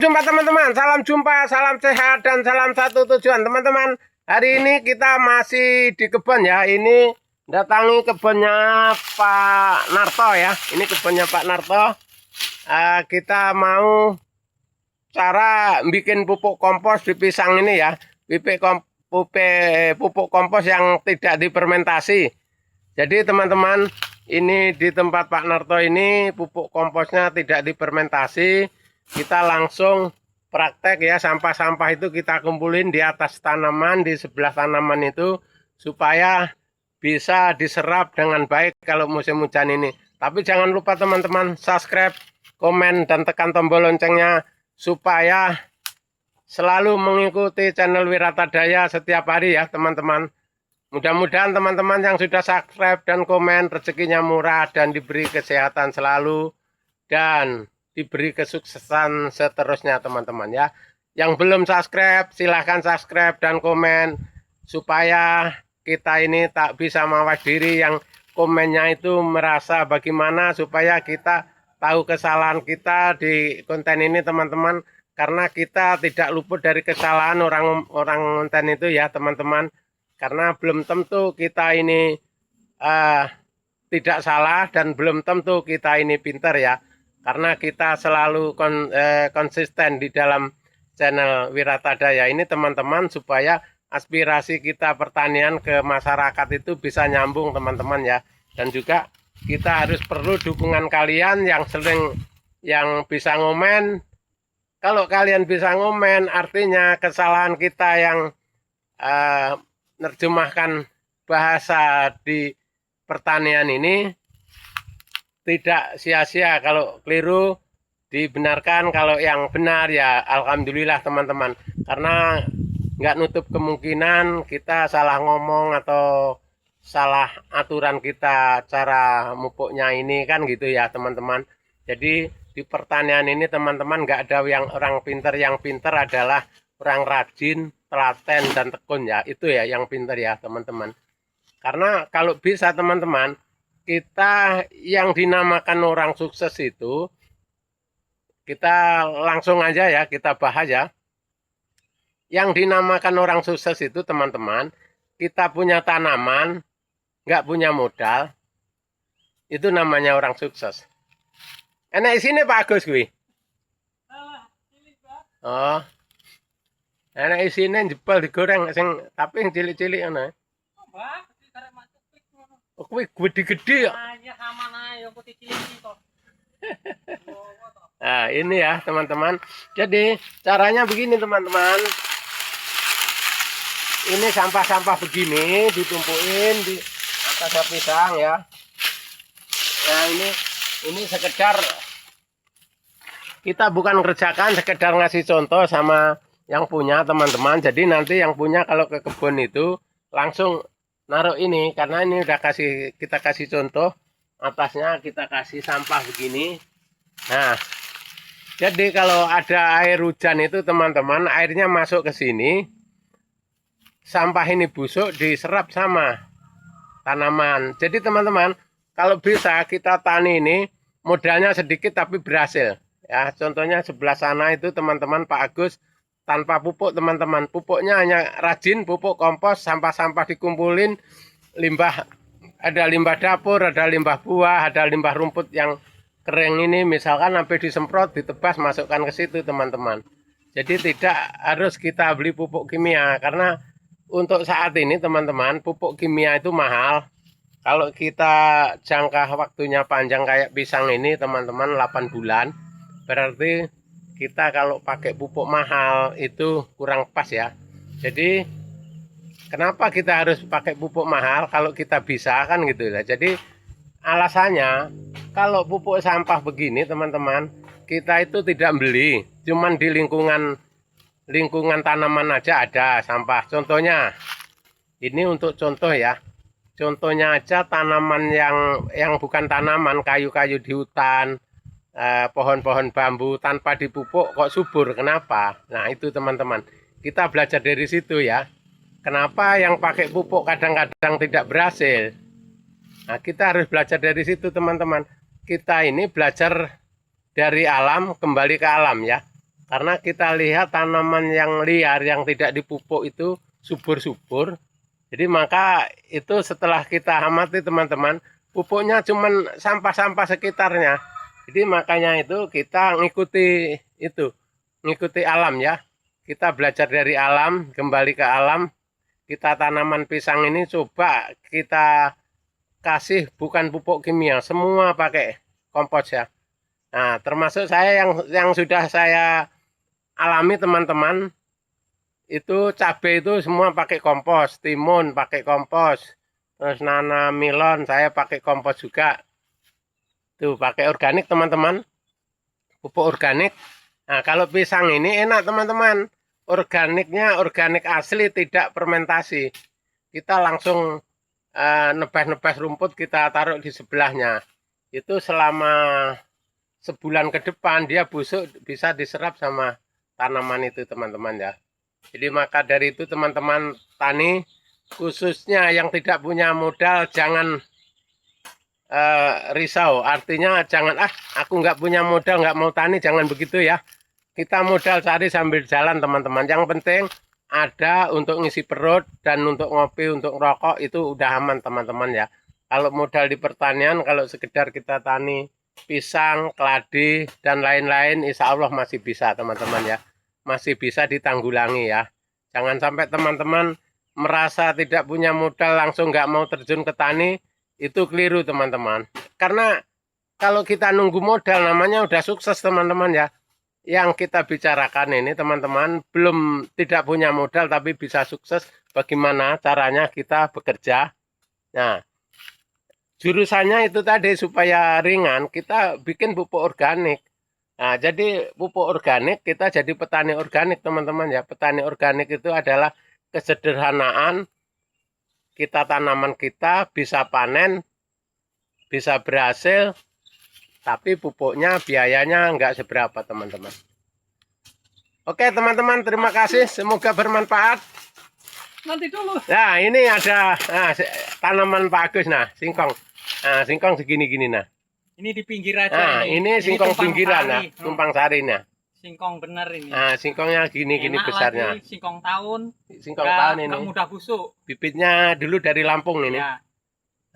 jumpa teman-teman, salam jumpa, salam sehat, dan salam satu tujuan teman-teman. Hari ini kita masih di kebun ya. Ini datangi kebunnya Pak Narto ya. Ini kebunnya Pak Narto. Kita mau cara bikin pupuk kompos di pisang ini ya. Pupuk kompos yang tidak difermentasi. Jadi teman-teman, ini di tempat Pak Narto ini pupuk komposnya tidak difermentasi. Kita langsung praktek ya, sampah-sampah itu kita kumpulin di atas tanaman, di sebelah tanaman itu, supaya bisa diserap dengan baik kalau musim hujan ini. Tapi jangan lupa teman-teman subscribe, komen, dan tekan tombol loncengnya supaya selalu mengikuti channel Wiratadaya setiap hari ya teman-teman. Mudah-mudahan teman-teman yang sudah subscribe dan komen rezekinya murah dan diberi kesehatan selalu dan diberi kesuksesan seterusnya teman-teman ya. Yang belum subscribe silahkan subscribe dan komen supaya kita ini tak bisa mawas diri, yang komennya itu merasa bagaimana supaya kita tahu kesalahan kita di konten ini teman-teman, karena kita tidak luput dari kesalahan orang konten itu ya teman-teman, karena belum tentu kita ini tidak salah dan belum tentu kita ini pintar ya. Karena kita selalu konsisten di dalam channel Wiratadaya ini teman-teman, supaya aspirasi kita pertanian ke masyarakat itu bisa nyambung teman-teman ya. Dan juga kita harus perlu dukungan kalian yang bisa ngomen. Kalau kalian bisa ngomen, artinya kesalahan kita yang nerjemahkan bahasa di pertanian ini tidak sia-sia. Kalau keliru dibenarkan, kalau yang benar ya alhamdulillah teman-teman, karena nggak nutup kemungkinan kita salah ngomong atau salah aturan kita cara mupuknya ini kan gitu ya teman-teman. Jadi di pertanian ini teman-teman nggak ada yang orang pintar, yang pintar adalah orang rajin, telaten, dan tekun ya. Itu ya yang pintar ya teman-teman. Karena kalau bisa teman-teman, kita yang dinamakan orang sukses itu, kita langsung aja ya, kita bahas ya. Yang dinamakan orang sukses itu teman-teman, kita punya tanaman, nggak punya modal, itu namanya orang sukses. Enak isine Pak Agus kuwi. Oh. Enak isine jebol digoreng sing tapi yang cilik-cilik ngono. Oh, kuwi gede-gede ya. Nah, ini ya teman-teman. Jadi caranya begini teman-teman. Ini sampah-sampah begini ditumpuin di atas pisang ya. Nah, ini sekedar kita bukan kerjakan, sekedar ngasih contoh sama yang punya teman-teman. Jadi nanti yang punya kalau ke kebun itu langsung naruh ini, karena ini udah kita kasih contoh, atasnya kita kasih sampah begini. Nah, jadi kalau ada air hujan itu teman-teman, airnya masuk ke sini, sampah ini busuk diserap sama tanaman. Jadi teman-teman, kalau bisa kita tani ini modalnya sedikit tapi berhasil ya. Contohnya sebelah sana itu teman-teman Pak Agus tanpa pupuk teman-teman, pupuknya hanya rajin, pupuk kompos, sampah-sampah dikumpulin, limbah, ada limbah dapur, ada limbah buah, ada limbah rumput yang kering ini misalkan sampai disemprot, ditebas, masukkan ke situ teman-teman. Jadi tidak harus kita beli pupuk kimia, karena untuk saat ini teman-teman pupuk kimia itu mahal. Kalau kita jangka waktunya panjang kayak pisang ini teman-teman 8 bulan, berarti kita kalau pakai pupuk mahal itu kurang pas ya. Jadi kenapa kita harus pakai pupuk mahal kalau kita bisa kan gitu ya. Jadi alasannya kalau pupuk sampah begini teman-teman, kita itu tidak beli, cuman di lingkungan tanaman aja ada sampah. Contohnya ini untuk contoh ya. Contohnya aja tanaman yang bukan tanaman, kayu-kayu di hutan, pohon-pohon bambu tanpa dipupuk kok subur, kenapa? Nah itu teman-teman, kita belajar dari situ ya. Kenapa yang pakai pupuk kadang-kadang tidak berhasil? Nah kita harus belajar dari situ teman-teman. Kita ini belajar dari alam, kembali ke alam ya. Karena kita lihat tanaman yang liar yang tidak dipupuk itu subur-subur. Jadi maka itu setelah kita amati teman-teman, pupuknya cuman sampah-sampah sekitarnya. Jadi makanya itu kita ngikuti alam ya. Kita belajar dari alam, kembali ke alam. Kita tanaman pisang ini coba kita kasih bukan pupuk kimia, semua pakai kompos ya. Nah, termasuk saya yang sudah saya alami teman-teman, itu cabai itu semua pakai kompos, timun pakai kompos, terus nanam melon saya pakai kompos juga. Tuh pakai organik teman-teman, pupuk organik. Nah, kalau pisang ini enak teman-teman, organiknya organik asli, tidak fermentasi. Kita langsung nebas-nebas rumput kita taruh di sebelahnya. Itu selama sebulan ke depan dia busuk, bisa diserap sama tanaman itu teman-teman ya. Jadi maka dari itu teman-teman tani, khususnya yang tidak punya modal, jangan risau. Artinya jangan, aku nggak punya modal, nggak mau tani, jangan begitu ya. Kita modal cari sambil jalan teman-teman. Yang penting ada untuk ngisi perut dan untuk ngopi, untuk rokok itu udah aman teman-teman ya. Kalau modal di pertanian, kalau sekedar kita tani pisang, keladi, dan lain-lain, insya Allah masih bisa teman-teman ya. Masih bisa ditanggulangi ya. Jangan sampai teman-teman merasa tidak punya modal langsung nggak mau terjun ke tani, itu keliru teman-teman. Karena kalau kita nunggu modal namanya udah sukses teman-teman ya. Yang kita bicarakan ini teman-teman belum, tidak punya modal tapi bisa sukses. Bagaimana caranya kita bekerja? Nah, jurusannya itu tadi supaya ringan, kita bikin pupuk organik. Nah, jadi pupuk organik, kita jadi petani organik teman-teman ya. Petani organik itu adalah kesederhanaan, kita tanaman kita bisa panen, bisa berhasil, tapi pupuknya biayanya nggak seberapa teman-teman. Oke teman-teman, terima kasih, semoga bermanfaat. Nanti dulu. Nah ini ada tanaman Pak Agus, nah singkong. Nah singkong segini-gini nah. Ini di pinggir aja. Nah ini singkong pinggiran nah, tumpang sari nah. Singkong bener ini. Nah singkongnya gini-gini besarnya. Lagi, singkong tahun. Singkong tahun ini. Nggak mudah busuk. Bibitnya dulu dari Lampung ini. Ya.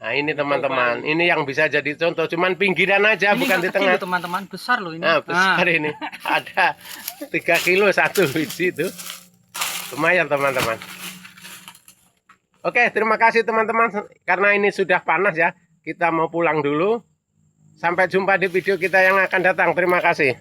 Nah ini teman-teman, ini yang bisa jadi contoh, cuman pinggiran aja, ini bukan di tengah. Teman-teman, besar loh ini. Nah besar ini, ada 3 kilo satu biji itu, lumayan teman-teman. Oke, terima kasih teman-teman, karena ini sudah panas ya, kita mau pulang dulu. Sampai jumpa di video kita yang akan datang, terima kasih.